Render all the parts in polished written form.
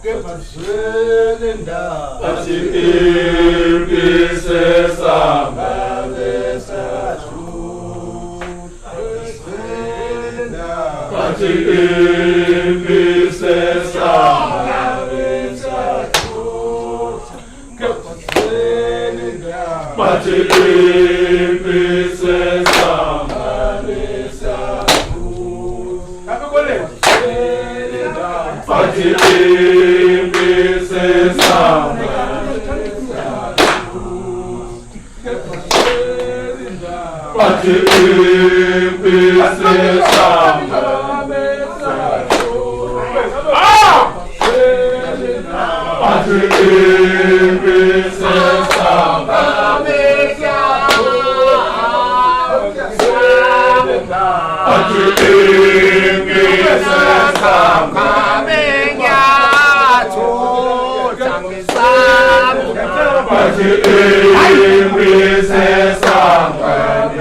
같이 일비 세상 같이 일비 세상 같이 일비 세상 같이 일비 세상 같이 일비 세상 같이 일비 세상 같이 일비 세상 같이 일비 세상 같이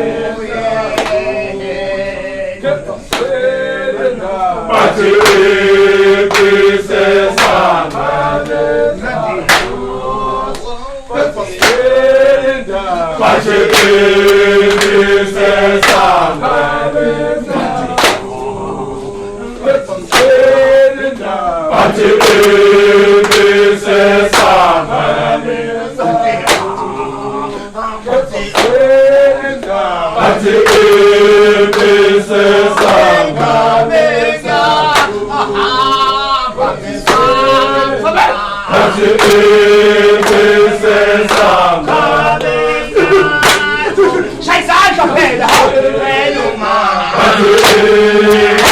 일비 세상 같이 일비 세상 같이 일비 세상 같이 일비 세상 같이 일비 세상 Scheiße, Anschaufelder! 같이 일비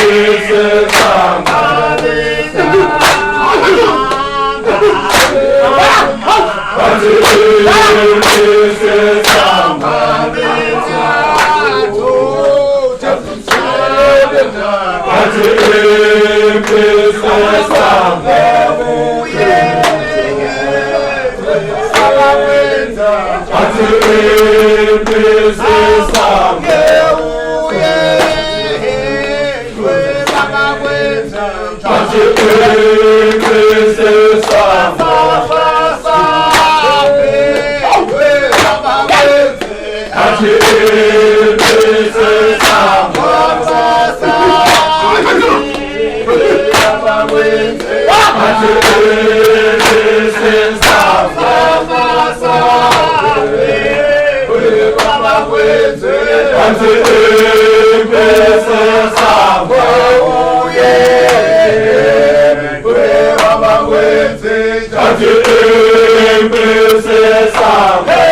세상 같이 일비 세상 같이 일비 세상 같이 일비 세상 같이 일비 세상 같이 일비 세상 같이 일비 세상 같이 일비 세상 같이 일비 세상 같이 일비 세상 같이 일비 세상 같이 일비 세상 같이 일비 세상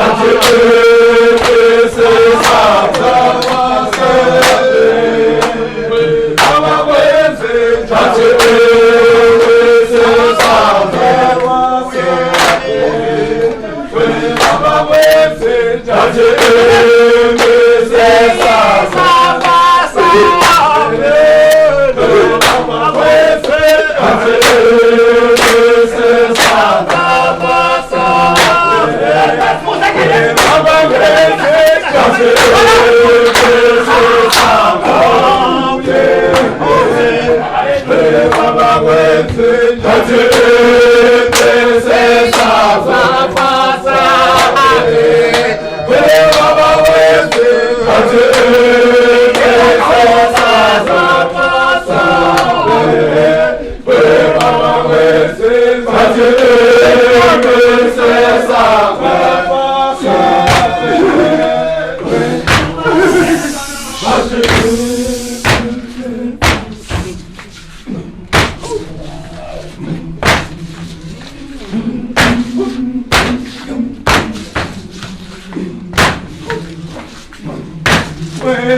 같이 일비 세상 같이 일비 세상 같이 일비 세상 같이 일비 세상 Hadi